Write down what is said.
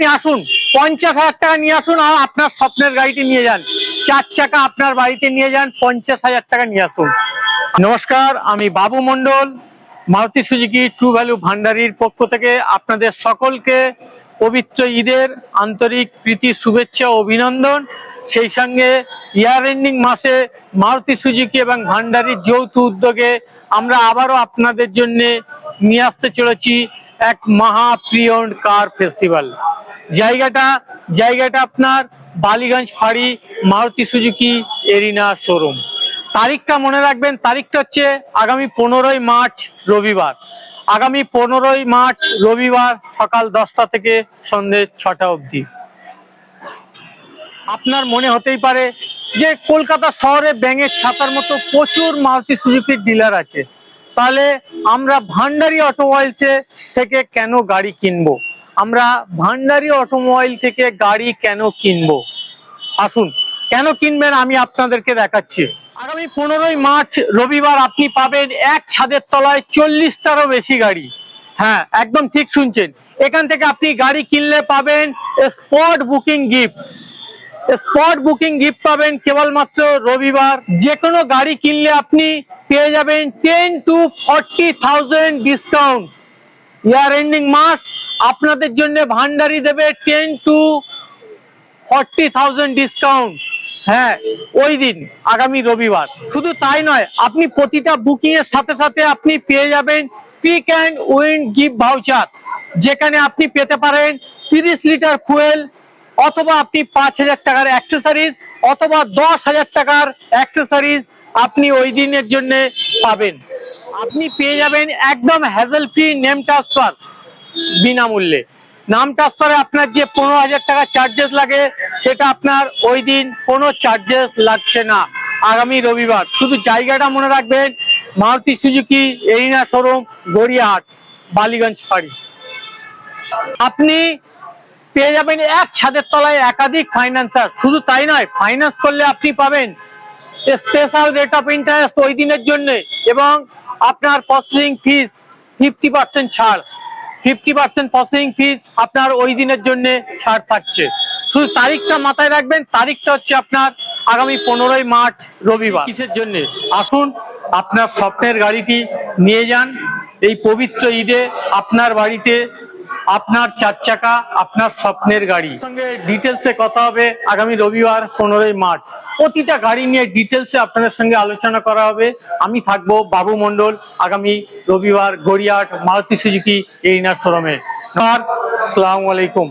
আপনি আসুন, 50,000 টাকা নিয়ে আসুন আর আপনার স্বপ্নের গাড়িটি নিয়ে যান। 4 চাকা আপনার বাড়িতে নিয়ে যান, 50,000 টাকা নিয়ে আসুন। নমস্কার, আমি Babu Mondal, Maruti Suzuki true value ভান্ডারির পক্ষ থেকে আপনাদের সকলকে পবিত্র ঈদের আন্তরিক প্রীতি শুভেচ্ছা ও অভিনন্দন। সেই সঙ্গে ইয়ার এন্ডিং মাসে মারুতি সুজুকি এবং ভান্ডারির যৌথ উদ্যোগে আমরা আবারও আপনাদের জন্য নিয়ে আসতে চলেছি এক মহা প্রি ওন্ড কার ফেস্টিভ্যাল। জায়গাটা আপনার বালিগঞ্জ ফাঁড়ি মারুতি সুজুকি এরিনা শোরুম। তারিখটা মনে রাখবেন, তারিখটা হচ্ছে আগামী 15ই মার্চ রবিবার। আগামী 15ই মার্চ রবিবার সকাল 10টা থেকে সন্ধ্যে 6টা অবধি। আপনার মনে হতেই পারে যে কলকাতা শহরে ব্যাঙের ছাতার মতো প্রচুর মারুতি সুজুকির ডিলার আছে, তাহলে আমরা ভান্ডারি অটোমোবাইলসে থেকে কেন গাড়ি কিনবো? আমরা ভান্ডারি অটোমোবাইল থেকে গাড়ি কেন কিনবো? আসুন, কেন কিনবেন আমি আপনাদেরকে দেখাচ্ছি। আগামী 15ই মার্চ রবিবার আপনি পাবেন এক ছাদের তলায় 40টারও বেশি গাড়ি। হ্যাঁ, একদম ঠিক শুনছেন। এখান থেকে আপনি গাড়ি কিনলে পাবেন spot booking gift. Spot booking gift পাবেন কেবলমাত্র রবিবার। যে কোনো গাড়ি কিনলে আপনি পেয়ে যাবেন 10 to 40,000 ডিসকাউন্ট। ইয়ার এন্ডিং মাস আপনাদের জন্য ভান্ডারি দেবে 10 to 40,000 ডিসকাউন্ট। হ্যাঁ, ওই দিন আগামী রবিবার। শুধু তাই নয়, আপনি প্রতিটা বুকিং এর সাথে সাথে আপনি পেয়ে যাবেন pick and win gift voucher, যেখানে আপনি পেতে পারেন 30 লিটার ফুয়েল, অথবা আপনি 5,000 টাকার অ্যাক্সেসরিজ, অথবা 10,000 টাকার অ্যাক্সেসরিজ আপনি ওই দিনের জন্য পাবেন। আপনি পেয়ে যাবেন একদম হ্যাজেল ফ্রি নেম ট্রান্সফার বিনামূল্যে। নাম ট্রান্সফারে আপনার যে 15,000 টাকা চার্জেস লাগে, সেটা আপনার ওই দিন কোনো চার্জেস লাগছে না আগামী রবিবার। শুধু জায়গাটা মনে রাখবেন, Maruti Suzuki arena showroom, Gariahat, Ballygunge ফাঁড়ি। আপনি পেয়ে যাবেন এক ছাদের তলায় একাধিক ফাইন্যান্সার। শুধু তাই নয়, ফাইন্যান্স করলে আপনি পাবেন স্পেশাল রেট অফ ইন্টারেস্ট ওই দিনের জন্য, এবং আপনার প্রসেসিং ফিস 50% ছাড়। 50% প্রসেসিং ফিস আপনার ওই দিনের জন্য ছাড় থাকছে। শুধু তারিখটা মাথায় রাখবেন, তারিখটা হচ্ছে আপনার আগামী 15ই মার্চ রবিবার। কিসের জন্য? আসুন, আপনার স্বপ্নের গাড়িটি নিয়ে যান এই পবিত্র ঈদে আপনার বাড়িতে। আপনার 4 চাকা, আপনার স্বপ্নের গাড়ি সঙ্গে ডিটেলসে কথা হবে আগামী রবিবার 15ই মার্চ। প্রতিটা গাড়ি নিয়ে ডিটেলসে আপনাদের সঙ্গে আলোচনা করা হবে। আমি থাকবো বাবু মন্ডল আগামী রবিবার গড়িয়াহাট মারুতি সুজুকি এরিনা শোরুমে। আসসালামু আলাইকুম।